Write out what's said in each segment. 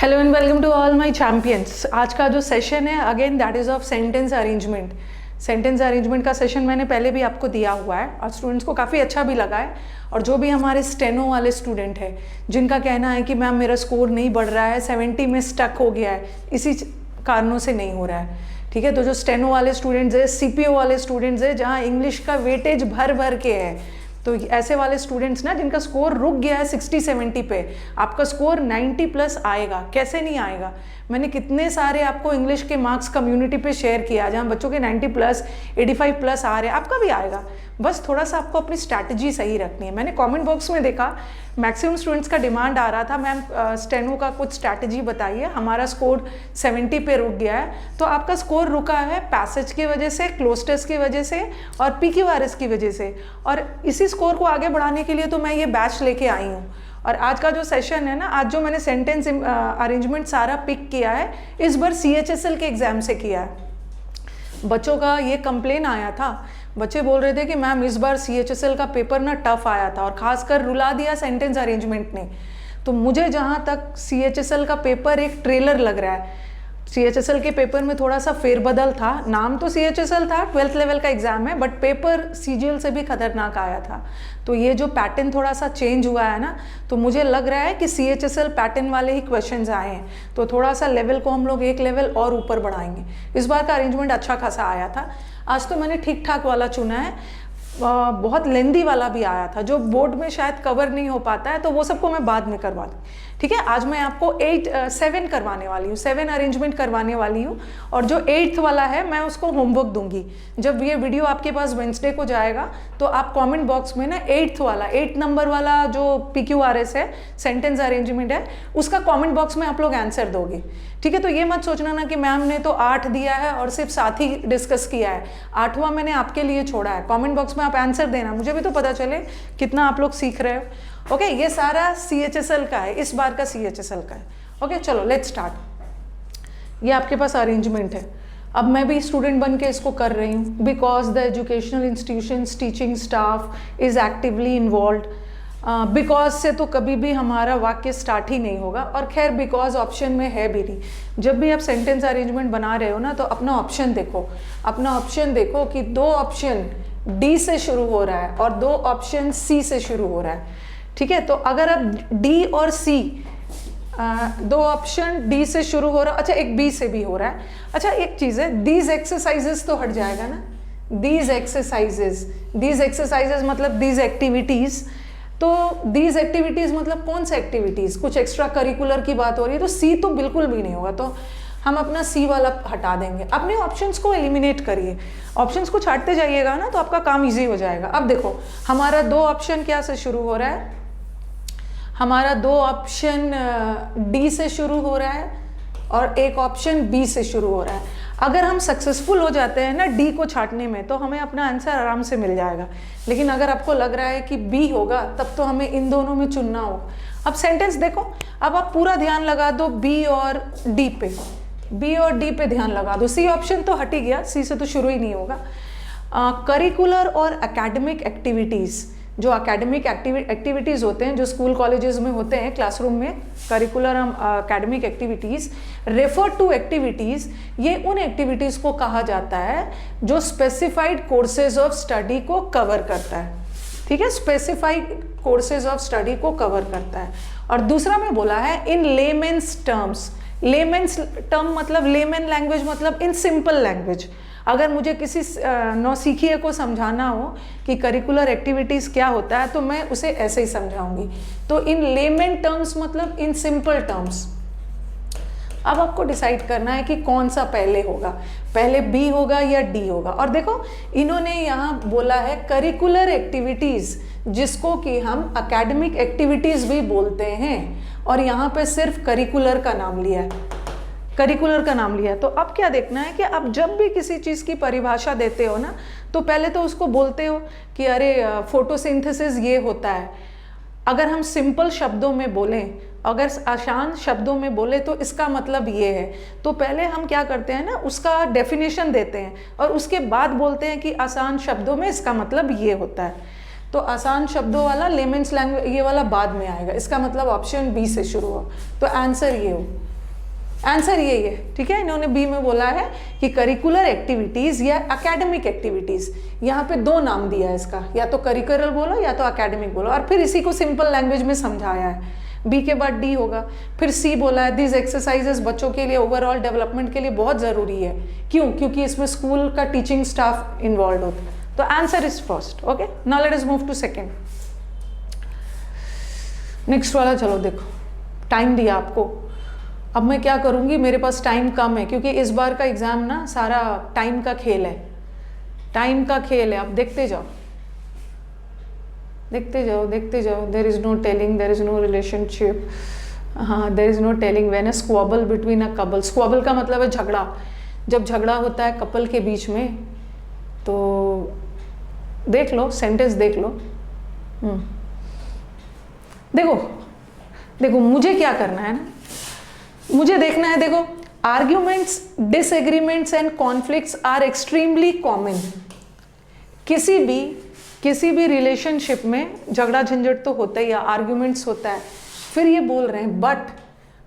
Hello and welcome to all my champions. आज का जो सेशन है again that is of sentence arrangement. Sentence arrangement का session मैंने पहले भी आपको दिया हुआ है और स्टूडेंट्स को काफ़ी अच्छा भी लगा है। और जो भी हमारे स्टेनो वाले स्टूडेंट हैं जिनका कहना है कि मैम मेरा स्कोर नहीं बढ़ रहा है, 70 में स्टक हो गया है, इसी कारणों से नहीं हो रहा है, ठीक है। तो जो स्टेनो वाले स्टूडेंट्स है, CPO वाले स्टूडेंट्स है, जहाँ इंग्लिश का वेटेज भर भर के है, तो ऐसे वाले स्टूडेंट्स ना जिनका स्कोर रुक गया है 60-70 पे, आपका स्कोर 90 प्लस आएगा। कैसे नहीं आएगा? मैंने कितने सारे आपको इंग्लिश के मार्क्स कम्युनिटी पे शेयर किया जहाँ बच्चों के 90 प्लस 85 प्लस आ रहे हैं, आपका भी आएगा। बस थोड़ा सा आपको अपनी स्ट्रैटेजी सही रखनी है। मैंने कमेंट बॉक्स में देखा मैक्सिमम स्टूडेंट्स का डिमांड आ रहा था, मैम स्टेनो का कुछ स्ट्रैटेजी बताइए, हमारा स्कोर 70 पे रुक गया है। तो आपका स्कोर रुका है पैसेज की वजह से, क्लोज टेस्ट की वजह से और PQRS की वजह से, और इसी स्कोर को आगे बढ़ाने के लिए तो मैं ये बैच लेके आई हूँ। और आज का जो सेशन है ना, आज जो मैंने सेंटेंस अरेंजमेंट सारा पिक किया है, इस बार CHSL के एग्ज़ाम से किया है। बच्चों का ये कंप्लेन आया था, बच्चे बोल रहे थे कि मैम इस बार CHSL का पेपर ना टफ आया था और ख़ासकर रुला दिया सेंटेंस अरेंजमेंट ने। तो मुझे जहाँ तक CHSL का पेपर एक ट्रेलर लग रहा है। CHSL के पेपर में थोड़ा सा फेरबदल था, नाम तो CHSL था, 12th लेवल का एग्ज़ाम है, बट पेपर CGL से भी खतरनाक आया था। तो ये जो पैटर्न थोड़ा सा चेंज हुआ है ना, तो मुझे लग रहा है कि CHSL पैटर्न वाले ही क्वेश्चंस आए हैं, तो थोड़ा सा लेवल को हम लोग एक लेवल और ऊपर बढ़ाएंगे। इस बार का अरेंजमेंट अच्छा खासा आया था। आज तो मैंने ठीक ठाक वाला चुना है, बहुत लेंदी वाला भी आया था जो बोर्ड में शायद कवर नहीं हो पाता है, तो वो सबको मैं बाद में करवा दूँ, ठीक है। आज मैं आपको 7 करवाने वाली हूँ, 7 अरेंजमेंट करवाने वाली हूँ, और जो 8th वाला है मैं उसको होमवर्क दूंगी। जब ये वीडियो आपके पास वेंसडे को जाएगा तो आप कमेंट बॉक्स में ना 8th वाला, 8 नंबर वाला जो PQRS है, सेंटेंस अरेंजमेंट है, उसका कमेंट बॉक्स में आप लोग आंसर दोगे, ठीक है। तो ये मत सोचना ना कि मैम ने तो 8 दिया है और सिर्फ 7 ही डिस्कस किया है, 8वां मैंने आपके लिए छोड़ा है। कमेंट बॉक्स में आप आंसर देना, मुझे भी तो पता चले कितना आप लोग सीख रहे हो। ओके, ये सारा CHSL का है, इस बार का CHSL का है। ओके, चलो लेट्स स्टार्ट। ये आपके पास अरेंजमेंट है। अब मैं भी स्टूडेंट बन के इसको कर रही हूँ। Because the educational institutions teaching staff is actively involve. Because से तो कभी भी हमारा वाक्य स्टार्ट ही नहीं होगा, और खैर बिकॉज ऑप्शन में है भी नहीं। जब भी आप सेंटेंस अरेंजमेंट बना रहे हो ना, तो अपना ऑप्शन देखो, अपना ऑप्शन देखो कि 2 ऑप्शन D से शुरू हो रहा है और 2 ऑप्शन C से शुरू हो रहा है, ठीक है। तो अगर अब D और C 2 ऑप्शन D से शुरू हो रहा है, अच्छा एक B से भी हो रहा है। अच्छा एक चीज़ है, दीज एक्सरसाइजेज तो हट जाएगा ना, दीज एक्सरसाइजेज मतलब दीज एक्टिविटीज़। तो दीज एक्टिविटीज़ मतलब कौन सा एक्टिविटीज़? कुछ एक्स्ट्रा करिकुलर की बात हो रही है, तो C तो बिल्कुल भी नहीं होगा, तो हम अपना C वाला हटा देंगे। अपने ऑप्शंस को एलिमिनेट करिए, ऑप्शंस को छाटते जाइएगा ना, तो आपका काम इजी हो जाएगा। अब देखो हमारा 2 ऑप्शन क्या से शुरू हो रहा है, हमारा 2 ऑप्शन D से शुरू हो रहा है और एक ऑप्शन B से शुरू हो रहा है। अगर हम सक्सेसफुल हो जाते हैं ना D को छाटने में, तो हमें अपना आंसर आराम से मिल जाएगा। लेकिन अगर आपको लग रहा है कि B होगा, तब तो हमें इन दोनों में चुनना होगा। अब सेंटेंस देखो, अब आप पूरा ध्यान लगा दो B और D पे, B और D पे ध्यान लगा दो। C ऑप्शन तो हट ही गया, C से तो शुरू ही नहीं होगा। करिकुलर और एकेडमिक एक्टिविटीज़, जो एकेडमिक एक्टिविटीज़ होते हैं, जो स्कूल कॉलेजेस में होते हैं, क्लासरूम में curricular academic activities, refer to activities, ये उन एक्टिविटीज़ को कहा जाता है जो स्पेसिफाइड कोर्सेज ऑफ स्टडी को कवर करता है, ठीक है। स्पेसिफाइड कोर्सेज ऑफ स्टडी को कवर करता है। और दूसरा में बोला है in laymen's terms. Laymen's term मतलब लेमेन लैंग्वेज मतलब इन सिंपल लैंग्वेज। अगर मुझे किसी नौसीखिए को समझाना हो कि करिकुलर एक्टिविटीज़ क्या होता है, तो मैं उसे ऐसे ही समझाऊंगी। तो इन लेमेन टर्म्स मतलब इन सिंपल टर्म्स। अब आपको डिसाइड करना है कि कौन सा पहले होगा, पहले B होगा या D होगा। और देखो इन्होंने यहाँ बोला है करिकुलर एक्टिविटीज़, जिसको कि हम एकेडमिक एक्टिविटीज़ भी बोलते हैं, और यहाँ पे सिर्फ करिकुलर का नाम लिया है, करिकुलर का नाम लिया है। तो अब क्या देखना है कि आप जब भी किसी चीज़ की परिभाषा देते हो ना, तो पहले तो उसको बोलते हो कि अरे फोटोसिंथेसिस ये होता है। अगर हम सिंपल शब्दों में बोलें, अगर आसान शब्दों में बोले, तो इसका मतलब ये है। तो पहले हम क्या करते हैं ना, उसका डेफिनेशन देते हैं और उसके बाद बोलते हैं कि आसान शब्दों में इसका मतलब ये होता है। तो आसान शब्दों वाला लेमेन्स लैंग्वेज ये वाला बाद में आएगा, इसका मतलब ऑप्शन B से शुरू हो, तो आंसर ये हो। आंसर यही है, ठीक है। इन्होंने बी में बोला है कि करिकुलर एक्टिविटीज या एकेडमिक एक्टिविटीज, यहाँ पे दो नाम दिया है इसका, या तो करिकुलर बोलो या तो एकेडमिक बोलो, और फिर इसी को सिंपल लैंग्वेज में समझाया है। बी के बाद डी होगा। फिर सी बोला है दिस एक्सरसाइजेस बच्चों के लिए ओवरऑल डेवलपमेंट के लिए बहुत ज़रूरी है। क्यों? क्योंकि इसमें स्कूल का टीचिंग स्टाफ इन्वॉल्व होता है। तो answer is first. Okay, now let us move to second. Next वाला चलो देखो, टाइम दिया आपको। अब मैं क्या करूँगी, मेरे पास टाइम कम है क्योंकि इस बार का एग्ज़ाम ना सारा टाइम का खेल है, टाइम का खेल है। आप देखते जाओ, देखते जाओ, देखते जाओ। There is no telling, there is no relationship, हाँ, there is no telling when a squabble between a couple. Squabble का मतलब है झगड़ा। जब झगड़ा होता है कपल के बीच में, तो देख लो, सेंटेंस देख लो। देखो देखो, मुझे क्या करना है ना, मुझे देखना है, देखो, arguments, disagreements and conflicts are extremely common. किसी भी रिलेशनशिप में झगड़ा झंझट तो होता ही है, आर्ग्यूमेंट्स होता है। फिर ये बोल रहे हैं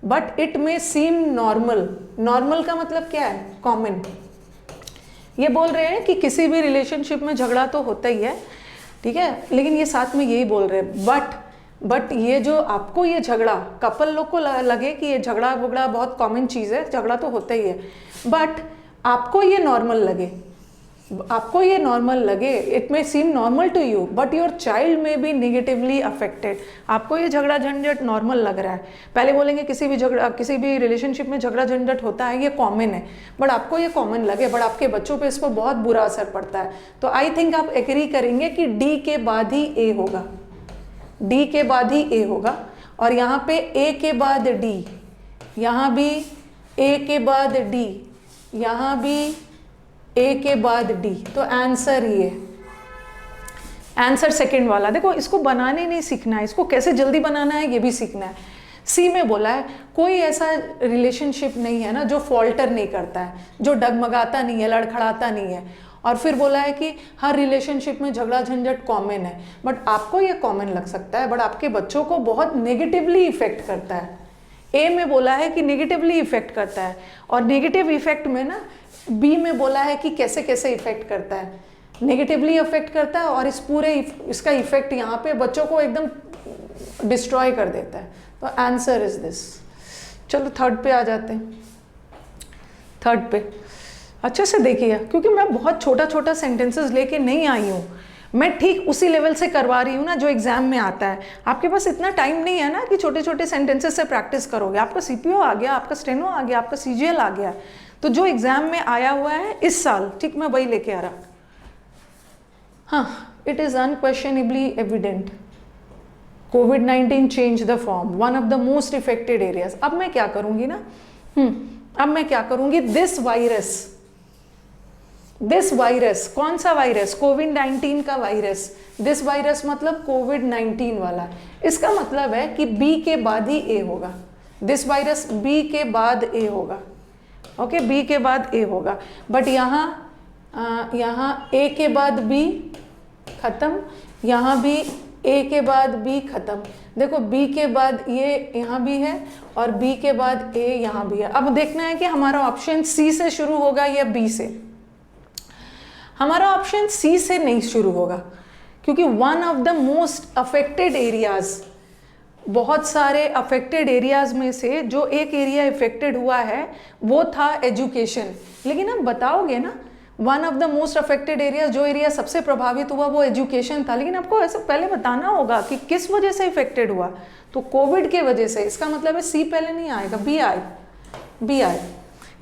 but it may seem normal. Normal का मतलब क्या है? कॉमन। ये बोल रहे हैं कि किसी भी रिलेशनशिप में झगड़ा तो होता ही है, ठीक है, लेकिन ये साथ में यही बोल रहे हैं बट ये जो आपको ये झगड़ा, कपल लोग को लगे कि ये झगड़ा वगड़ा बहुत कॉमन चीज़ है, झगड़ा तो होता ही है, बट आपको ये नॉर्मल लगे, आपको ये नॉर्मल लगे, it may seem normal to you, but your child may be negatively affected. आपको ये झगड़ा झंझट नॉर्मल लग रहा है। पहले बोलेंगे किसी भी रिलेशनशिप में झगड़ा झंझट होता है, ये कॉमन है, बट आपको ये कॉमन लगे, बट आपके बच्चों पे इस पर बहुत बुरा असर पड़ता है। तो आई थिंक आप एग्री करेंगे कि डी के बाद ही ए होगा, डी के बाद ही ए होगा। और यहाँ पे ए के बाद डी, यहाँ भी ए के बाद डी, यहाँ भी ए के बाद डी। तो आंसर ये, आंसर सेकंड वाला। देखो, इसको बनाने नहीं सीखना है, इसको कैसे जल्दी बनाना है ये भी सीखना है। सी में बोला है कोई ऐसा रिलेशनशिप नहीं है ना जो फॉल्टर नहीं करता है, जो डगमगाता नहीं है, लड़खड़ाता नहीं है। और फिर बोला है कि हर रिलेशनशिप में झगड़ा झंझट कॉमन है, बट आपको ये कॉमन लग सकता है, बट आपके बच्चों को बहुत नेगेटिवली इफेक्ट करता है। ए में बोला है कि नेगेटिवली इफेक्ट करता है, और नेगेटिव इफेक्ट में ना बी में बोला है कि कैसे कैसे इफेक्ट करता है, नेगेटिवली इफेक्ट करता है, और इसका इफेक्ट यहाँ पे बच्चों को एकदम डिस्ट्रॉय कर देता है। तो आंसर इज दिस। चलो थर्ड पे आ जाते हैं। थर्ड पे अच्छे से देखिए, क्योंकि मैं बहुत छोटा छोटा सेंटेंसेस लेके नहीं आई हूँ, मैं ठीक उसी लेवल से करवा रही हूँ ना जो एग्जाम में आता है। आपके पास इतना टाइम नहीं है ना कि छोटे छोटे सेंटेंसेस से प्रैक्टिस करोगे। आपका सीपीओ आ गया, आपका स्टेनो आ गया, आपका सीजीएल आ गया, तो जो एग्जाम में आया हुआ है इस साल, ठीक, मैं वही लेके आ रहा। हाँ, it is unquestionably evident COVID-19 change the form, one of the most affected areas. अब मैं क्या करूंगी ना, अब मैं क्या करूंगी, दिस वायरस, कौन सा वायरस? COVID-19 का वायरस। दिस वायरस मतलब COVID-19 वाला। इसका मतलब है कि बी के बाद ही ए होगा। दिस वायरस बी के बाद ए होगा, ओके, बी के बाद ए होगा। बट यहाँ ए के बाद बी खत्म, यहाँ भी ए के बाद बी खत्म। देखो, बी के बाद ये यहाँ भी है और बी के बाद ए यहाँ भी है। अब देखना है कि हमारा ऑप्शन सी से शुरू होगा या बी से। हमारा ऑप्शन सी से नहीं शुरू होगा, क्योंकि one of the most affected areas, बहुत सारे अफेक्टेड एरियाज में से जो एक एरिया इफेक्टेड हुआ है वो था एजुकेशन। लेकिन आप बताओगे ना, one of the most affected areas, जो एरिया सबसे प्रभावित हुआ वो एजुकेशन था, लेकिन आपको ऐसा पहले बताना होगा कि किस वजह से इफेक्टेड हुआ। तो कोविड के वजह से, इसका मतलब है सी पहले नहीं आएगा, बी आए।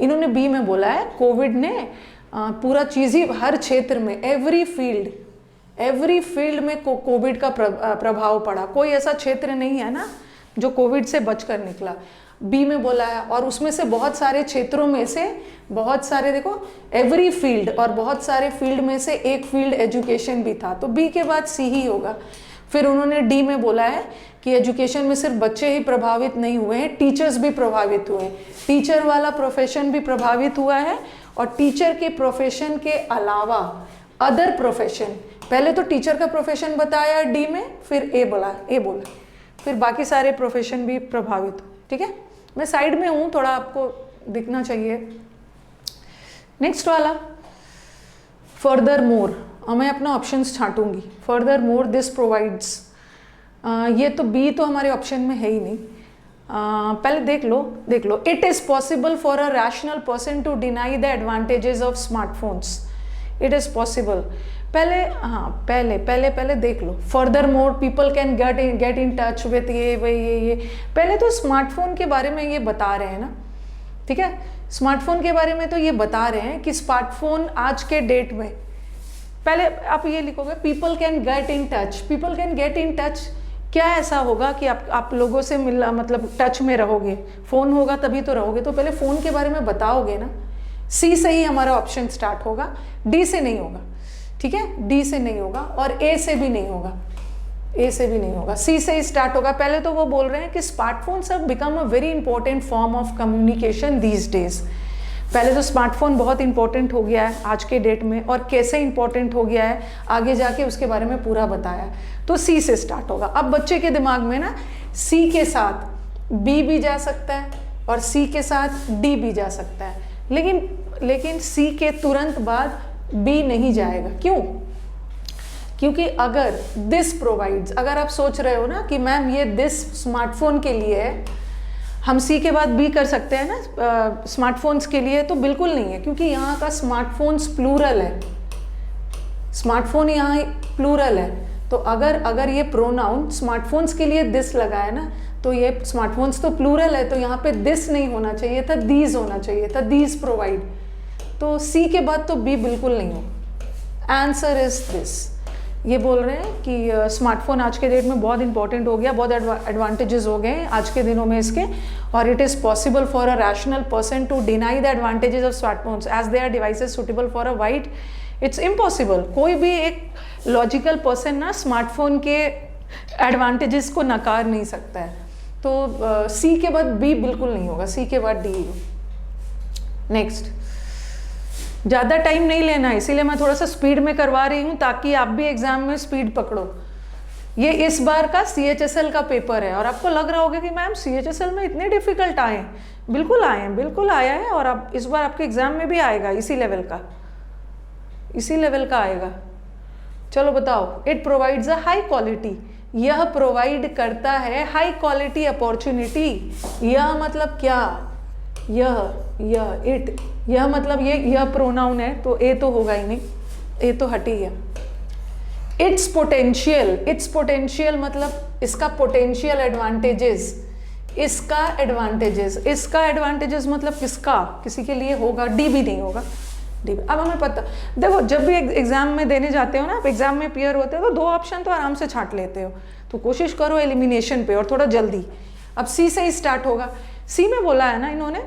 इन्होंने बी में बोला है कोविड ने पूरा चीज़ ही, हर क्षेत्र में, एवरी फील्ड में कोविड का प्रभाव पड़ा। कोई ऐसा क्षेत्र नहीं है ना जो कोविड से बचकर निकला। बी में बोला है, और उसमें से बहुत सारे क्षेत्रों में से बहुत सारे, देखो, एवरी फील्ड, और बहुत सारे फील्ड में से एक फील्ड एजुकेशन भी था। तो बी के बाद सी ही होगा। फिर उन्होंने डी में बोला है कि एजुकेशन में सिर्फ बच्चे ही प्रभावित नहीं हुए हैं, टीचर्स भी प्रभावित हुए हैं। टीचर वाला प्रोफेशन भी प्रभावित हुआ है, और टीचर के प्रोफेशन के अलावा अदर प्रोफेशन, पहले तो टीचर का प्रोफेशन बताया डी में, फिर ए बोला, फिर बाकी सारे प्रोफेशन भी प्रभावित हो। ठीक है, मैं साइड में हूँ, थोड़ा आपको दिखना चाहिए। नेक्स्ट वाला फर्दर मोर, मैं अपना ऑप्शंस छांटूंगी। फर्दर मोर दिस प्रोवाइड्स, ये तो बी तो हमारे ऑप्शन में है ही नहीं। पहले देख लो it is possible for a rational person to deny the advantages of smartphones. It is possible, पहले देख लो। Furthermore people can get in touch with ये पहले तो स्मार्टफोन के बारे में ये बता रहे हैं ना, ठीक है। स्मार्टफोन के बारे में तो ये बता रहे हैं कि स्मार्टफोन आज के डेट में, पहले आप ये लिखोगे people can get in touch. People can get in touch, क्या ऐसा होगा कि आप लोगों से मिलना, मतलब टच में रहोगे, फ़ोन होगा तभी तो रहोगे, तो पहले फ़ोन के बारे में बताओगे ना। सी से ही हमारा ऑप्शन स्टार्ट होगा, डी से नहीं होगा, ठीक है। डी से नहीं होगा और ए से भी नहीं होगा, ए से भी नहीं होगा, सी से ही स्टार्ट होगा। पहले तो वो बोल रहे हैं कि smartphones have become a very important form of communication these days. पहले तो स्मार्टफोन बहुत इंपॉर्टेंट हो गया है आज के डेट में, और कैसे इंपॉर्टेंट हो गया है आगे जाके उसके बारे में पूरा बताया। तो सी से स्टार्ट होगा। अब बच्चे के दिमाग में ना सी के साथ बी भी जा सकता है और सी के साथ डी भी जा सकता है, लेकिन सी के तुरंत बाद बी नहीं जाएगा। क्यों? क्योंकि अगर दिस प्रोवाइड्स, अगर आप सोच रहे हो ना कि मैम ये दिस स्मार्टफोन के लिए है, हम सी के बाद बी कर सकते हैं ना स्मार्टफोन्स के लिए, तो बिल्कुल नहीं है, क्योंकि यहाँ का स्मार्टफोन्स प्लूरल है, स्मार्टफोन यहाँ प्लूरल है। तो अगर ये प्रोनाउन स्मार्टफोन्स के लिए दिस लगा है ना, तो ये स्मार्टफोन्स तो प्लूरल है, तो यहाँ पे दिस नहीं होना चाहिए था, दीज होना चाहिए था, दीज प्रोवाइड। तो सी के बाद तो बी बिल्कुल नहीं हो। Answer is this. ये बोल रहे हैं कि स्मार्टफोन आज के डेट में बहुत इंपॉर्टेंट हो गया, बहुत एडवांटेजेस हो गए हैं आज के दिनों में इसके, और it is possible for a rational person to deny the advantages of smartphones as they are devices suitable for a wide. It's impossible, कोई भी एक लॉजिकल पर्सन ना स्मार्टफोन के एडवांटेजेस को नकार नहीं सकता है। तो सी के बाद बी बिल्कुल नहीं होगा, सी के बाद डी। नेक्स्ट, ज़्यादा टाइम नहीं लेना है, इसीलिए मैं थोड़ा सा स्पीड में करवा रही हूँ ताकि आप भी एग्जाम में स्पीड पकड़ो। ये इस बार का CHSL का पेपर है, और आपको लग रहा होगा कि मैम CHSL में इतने डिफिकल्ट आए हैं। बिल्कुल आए हैं, बिल्कुल आया है, और अब इस बार आपके एग्जाम में भी आएगा, इसी लेवल का आएगा। चलो बताओ। It provides a high quality, यह प्रोवाइड करता है हाई क्वालिटी अपॉर्चुनिटी। यह मतलब क्या? इट, यह मतलब यह प्रोनाउन है, तो ए तो होगा ही नहीं, ए तो हट ही गया। इट्स पोटेंशियल मतलब इसका पोटेंशियल एडवांटेजेस, इसका एडवांटेजेस मतलब किसका, किसी के लिए होगा, डी भी नहीं होगा, डी। अब हमें पता, देखो जब भी एग्जाम में देने जाते हो ना, आप एग्जाम में पेयर होते हो तो 2 ऑप्शन तो आराम से छांट लेते हो, तो कोशिश करो एलिमिनेशन पे और थोड़ा जल्दी। अब सी से ही स्टार्ट होगा। सी में बोला है ना इन्होंने,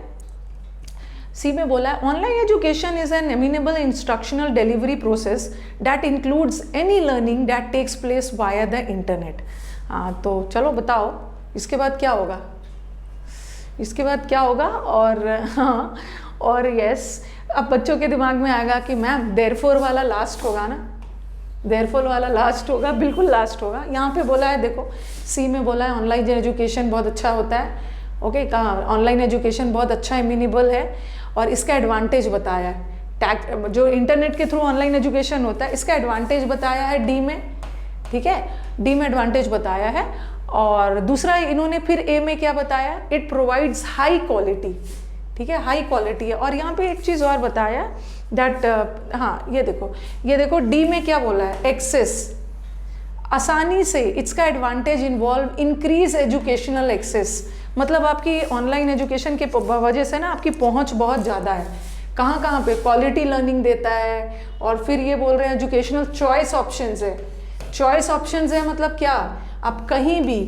सी में बोला है online education is an amenable instructional delivery process that includes any learning that takes place via the internet. हाँ, तो चलो बताओ इसके बाद क्या होगा, इसके बाद क्या होगा। और हाँ, और यस, अब बच्चों के दिमाग में आएगा कि मैम देयरफॉर वाला लास्ट होगा ना, देयरफॉर वाला लास्ट होगा, बिल्कुल लास्ट होगा। यहाँ पे बोला है, देखो सी में बोला है ऑनलाइन एजुकेशन बहुत अच्छा होता है। ओके, कहाँ ऑनलाइन एजुकेशन बहुत अच्छा एमिनेबल है, और इसका एडवांटेज बताया है। जो इंटरनेट के थ्रू ऑनलाइन एजुकेशन होता है, इसका एडवांटेज बताया है डी में, ठीक है, डी में एडवांटेज बताया है। और दूसरा इन्होंने फिर ए में क्या बताया, इट प्रोवाइड्स हाई क्वालिटी, ठीक है, हाई क्वालिटी है। और यहाँ पे एक चीज़ और बताया दैट, हाँ ये देखो डी में क्या बोला है, एक्सेस, आसानी से, इसका advantage involve increase educational access, मतलब आपकी ऑनलाइन एजुकेशन के वजह से ना आपकी पहुंच बहुत ज़्यादा है। कहाँ पे क्वालिटी लर्निंग देता है, और फिर ये बोल रहे हैं एजुकेशनल चॉइस ऑप्शंस है। चॉइस ऑप्शंस है मतलब क्या, आप कहीं भी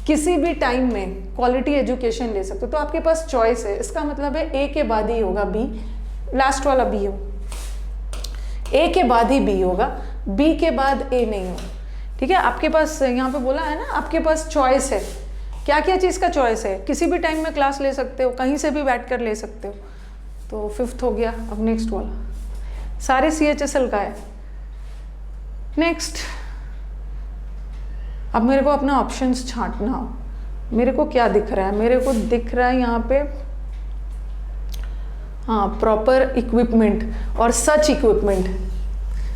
किसी भी टाइम में क्वालिटी एजुकेशन ले सकते हो, तो आपके पास चॉइस है। इसका मतलब है ए के बाद ही होगा बी, लास्ट वाला बी हो, ए के बाद ही बी होगा, बी के बाद ए नहीं होगा, ठीक है। आपके पास यहाँ पे बोला है ना, आपके पास चॉइस है। क्या क्या चीज़ का चॉइस है, किसी भी टाइम में क्लास ले सकते हो, कहीं से भी बैठ कर ले सकते हो। तो 5th हो गया। अब नेक्स्ट वाला सारे CHSL का है। नेक्स्ट, अब मेरे को अपना ऑप्शंस छांटना हो। मेरे को क्या दिख रहा है, मेरे को दिख रहा है यहाँ पे हाँ, प्रॉपर इक्विपमेंट और सच इक्विपमेंट।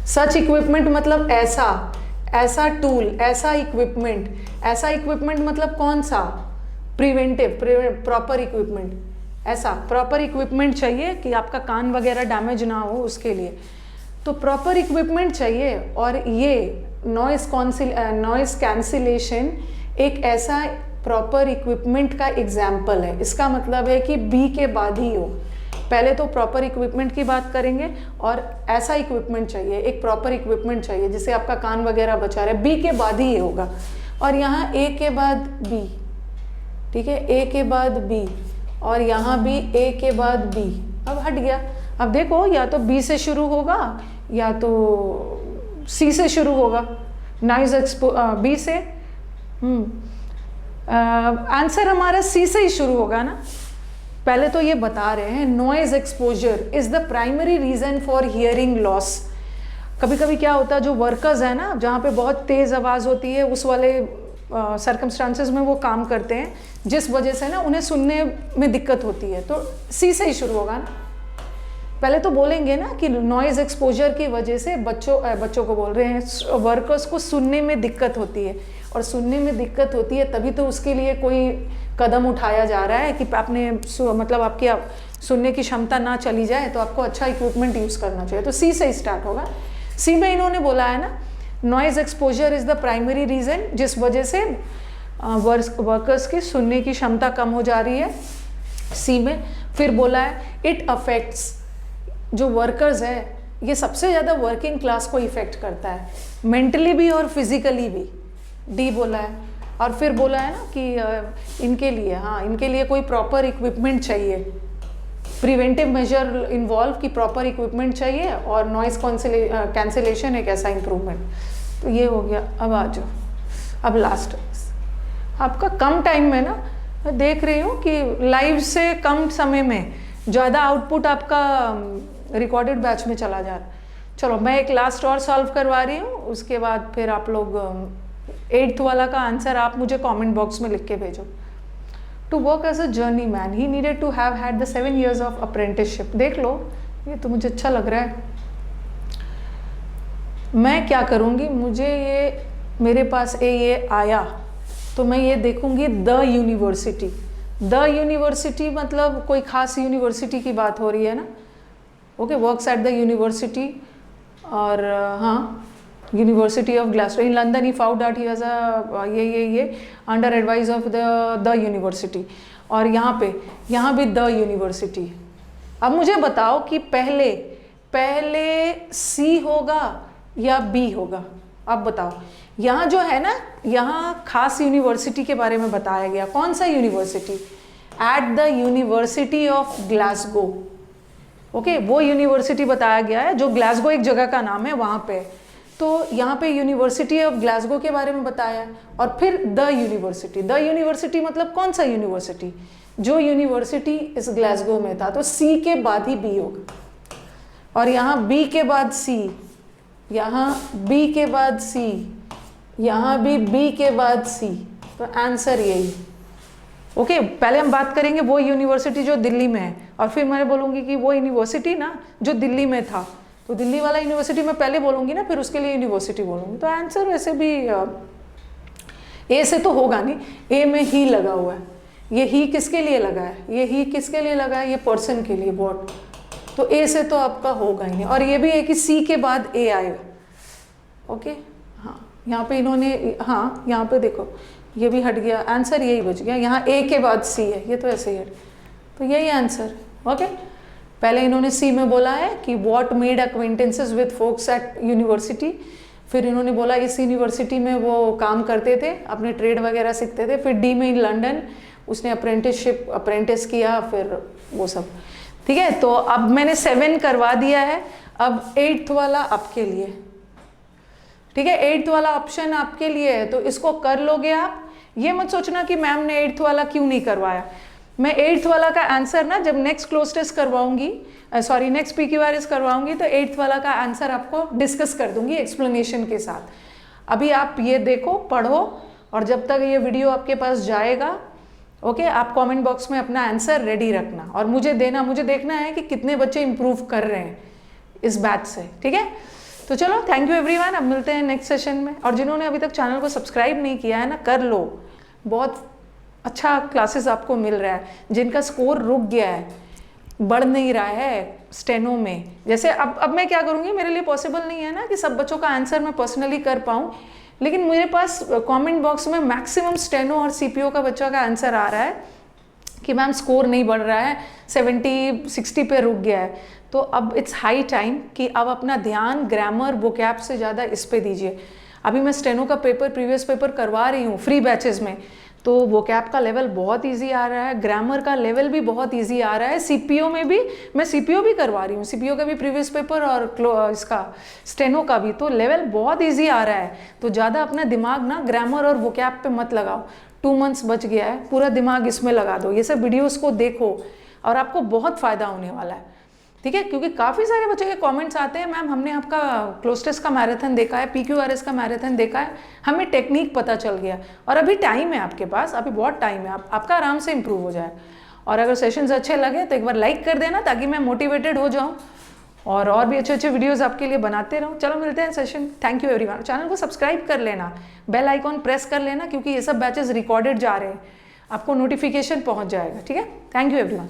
सच इक्विपमेंट मतलब ऐसा टूल, ऐसा इक्विपमेंट मतलब कौन सा? Preventive, proper equipment. ऐसा प्रॉपर इक्विपमेंट चाहिए कि आपका कान वगैरह डैमेज ना हो, उसके लिए तो प्रॉपर इक्विपमेंट चाहिए। और ये नॉइस कैंसिलेशन एक ऐसा प्रॉपर इक्विपमेंट का एग्जाम्पल है। इसका मतलब है कि बी के बाद ही हो। पहले तो प्रॉपर इक्विपमेंट की बात करेंगे और ऐसा इक्विपमेंट चाहिए, एक प्रॉपर इक्विपमेंट चाहिए जिससे आपका कान वगैरह बचा रहे, बी के बाद ही ये होगा। और यहाँ ए के बाद बी, ठीक है, ए के बाद बी, और यहाँ भी ए के बाद बी। अब हट गया। अब देखो, या तो बी से शुरू होगा या तो सी से शुरू होगा। बी से आंसर हमारा सी से ही शुरू होगा ना। पहले तो ये बता रहे हैं noise exposure is the primary reason for hearing loss. कभी कभी क्या होता है, जो वर्कर्स है ना, जहाँ पे बहुत तेज आवाज़ होती है, उस वाले सर्कमस्टांसेस में वो काम करते हैं, जिस वजह से ना उन्हें सुनने में दिक्कत होती है। तो सी से ही शुरू होगा ना। पहले तो बोलेंगे ना कि नॉइज़ एक्सपोजर की वजह से बच्चों को बोल रहे हैं, वर्कर्स को सुनने में दिक्कत होती है। और सुनने में दिक्कत होती है तभी तो उसके लिए कोई कदम उठाया जा रहा है कि आपने मतलब आपकी सुनने की क्षमता ना चली जाए, तो आपको अच्छा इक्विपमेंट यूज़ करना चाहिए। तो सी से ही स्टार्ट होगा। सी में इन्होंने बोला है ना, noise exposure is the primary reason, जिस वजह से वर्कर्स की सुनने की क्षमता कम हो जा रही है, सी में। फिर बोला है इट अफेक्ट्स, जो वर्कर्स है ये सबसे ज़्यादा वर्किंग क्लास को इफ़ेक्ट करता है, मेंटली भी और फिजिकली भी, डी बोला है। और फिर बोला है ना कि इनके लिए कोई प्रॉपर इक्विपमेंट चाहिए, प्रिवेंटिव मेजर इन्वॉल्व की प्रॉपर इक्विपमेंट चाहिए, और नॉइस कैंसिलेशन एक ऐसा इम्प्रूवमेंट। तो ये हो गया। अब आ जाओ, अब लास्ट आपका कम टाइम में ना, मैं देख रही हूँ कि लाइव से कम समय में ज़्यादा आउटपुट आपका रिकॉर्डेड बैच में चला जा रहा है। चलो मैं एक लास्ट और सॉल्व करवा रही हूँ, उसके बाद फिर आप लोग 8th वाला का आंसर आप मुझे कमेंट बॉक्स में लिख के भेजो। To work as a journeyman he needed to have had the 7 years of apprenticeship. देख लो, ये तो मुझे अच्छा लग रहा है। मैं क्या करूँगी, मुझे ये मेरे पास ये आया तो मैं ये देखूँगी द यूनिवर्सिटी। द यूनिवर्सिटी मतलब कोई खास यूनिवर्सिटी की बात हो रही है ना। Okay, works at the university, और हाँ, university of Glasgow in London. He found out he has a ये under advice of the university. और यहाँ भी द यूनिवर्सिटी। अब मुझे बताओ कि पहले सी होगा या बी होगा? अब बताओ। यहाँ जो है ना, यहाँ खास यूनिवर्सिटी के बारे में बताया गया। कौन सा university? Eight the university of Glasgow. Okay, वो यूनिवर्सिटी बताया गया है, जो ग्लासगो एक जगह का नाम है, वहाँ पे। तो यहाँ पे यूनिवर्सिटी ऑफ ग्लासगो के बारे में बताया है। और फिर द यूनिवर्सिटी मतलब कौन सा यूनिवर्सिटी? जो यूनिवर्सिटी इस ग्लासगो में था। तो सी के बाद ही बी होगा। और यहाँ बी के बाद सी, यहाँ बी के बाद सी, यहाँ भी बी के बाद सी। तो आंसर यही। ओके, पहले हम बात करेंगे वो यूनिवर्सिटी जो दिल्ली में है, और फिर मैं बोलूँगी कि वो यूनिवर्सिटी ना जो दिल्ली में था, तो दिल्ली वाला यूनिवर्सिटी मैं पहले बोलूँगी ना, फिर उसके लिए यूनिवर्सिटी बोलूँगी। तो आंसर वैसे भी ए से तो होगा नहीं, ए में ही लगा हुआ है। ये ही किसके लिए लगा है? ये ही किसके लिए लगा है? ये पर्सन के लिए, व्हाट। तो ए से तो आपका होगा ही नहीं। और ये भी है कि सी के बाद ए आएगा। ओके, हाँ, यहाँ पे इन्होंने, हाँ यहाँ पे देखो ये भी हट गया, आंसर यही बच गया। यहाँ ए के बाद सी है, ये तो ऐसे ही है, तो यही आंसर। ओके, पहले इन्होंने सी में बोला है कि what made acquaintances with folks at university. फिर इन्होंने बोला इस यूनिवर्सिटी में वो काम करते थे, अपने ट्रेड वगैरह सीखते थे। फिर डी में इन लंदन उसने अप्रेंटिस किया, फिर वो सब। ठीक है, तो अब मैंने 7 करवा दिया है। अब 8th वाला आपके लिए। ठीक है, 8th वाला ऑप्शन आपके लिए है, तो इसको कर लोगे आप। ये मत सोचना कि मैम ने 8th वाला क्यों नहीं करवाया। मैं 8th वाला का आंसर ना जब नेक्स्ट क्लोज टेस्ट करवाऊंगी, नेक्स्ट PQRS करवाऊंगी, तो 8th वाला का आंसर आपको डिस्कस कर दूंगी एक्सप्लेनेशन के साथ। अभी आप ये देखो, पढ़ो, और जब तक ये वीडियो आपके पास जाएगा ओके आप कमेंट बॉक्स में अपना आंसर रेडी रखना और मुझे देना, मुझे देखना है कि कितने बच्चे इंप्रूव कर रहे हैं इस बैच से, ठीक है। तो चलो थैंक यू एवरीवन, अब मिलते हैं नेक्स्ट सेशन में। और जिन्होंने अभी तक चैनल को सब्सक्राइब नहीं किया है ना, कर लो, बहुत अच्छा क्लासेस आपको मिल रहा है। जिनका स्कोर रुक गया है, बढ़ नहीं रहा है स्टेनो में, जैसे अब मैं क्या करूँगी, मेरे लिए पॉसिबल नहीं है ना कि सब बच्चों का आंसर मैं पर्सनली कर पाऊँ, लेकिन मेरे पास कमेंट बॉक्स में मैक्सिमम स्टेनो और सीपीओ का बच्चा का आंसर आ रहा है कि मैम स्कोर नहीं बढ़ रहा है, 70-60 पे रुक गया है। तो अब इट्स हाई टाइम कि अब अपना ध्यान ग्रामर वोकैब से ज़्यादा इस पे दीजिए। अभी मैं स्टेनो का पेपर, प्रीवियस पेपर करवा रही हूँ फ्री बैचेस में, तो वोकैब का लेवल बहुत इजी आ रहा है, ग्रामर का लेवल भी बहुत इजी आ रहा है, सीपीओ में भी मैं सीपीओ भी करवा रही हूँ, सीपीओ का भी प्रीवियस पेपर और इसका स्टेनो का भी, तो लेवल बहुत इजी आ रहा है। तो ज़्यादा अपना दिमाग ना ग्रामर और वोकैब पे मत लगाओ, 2 मंथ्स बच गया है, पूरा दिमाग इसमें लगा दो, ये सब वीडियोज़ को देखो और आपको बहुत फ़ायदा होने वाला है, ठीक है। क्योंकि काफ़ी सारे बच्चों के कमेंट्स आते हैं, मैम हमने आपका क्लोज टेस्ट का मैराथन देखा है, PQRS का मैराथन देखा है, हमें टेक्निक पता चल गया, और अभी टाइम है आपके पास, अभी बहुत टाइम है, आपका आराम से इंप्रूव हो जाए। और अगर सेशंस अच्छे लगे तो एक बार लाइक कर देना ताकि मैं मोटिवेटेड हो जाऊँ और भी अच्छे अच्छे वीडियोज़ आपके लिए बनाते रहूँ। चलो मिलते हैं session, thank you everyone. Channel को सब्सक्राइब कर लेना, बेल आइकॉन प्रेस कर लेना, क्योंकि ये सब बैचेस रिकॉर्डेड जा रहे हैं, आपको नोटिफिकेशन पहुँच जाएगा, ठीक है। Thank you everyone.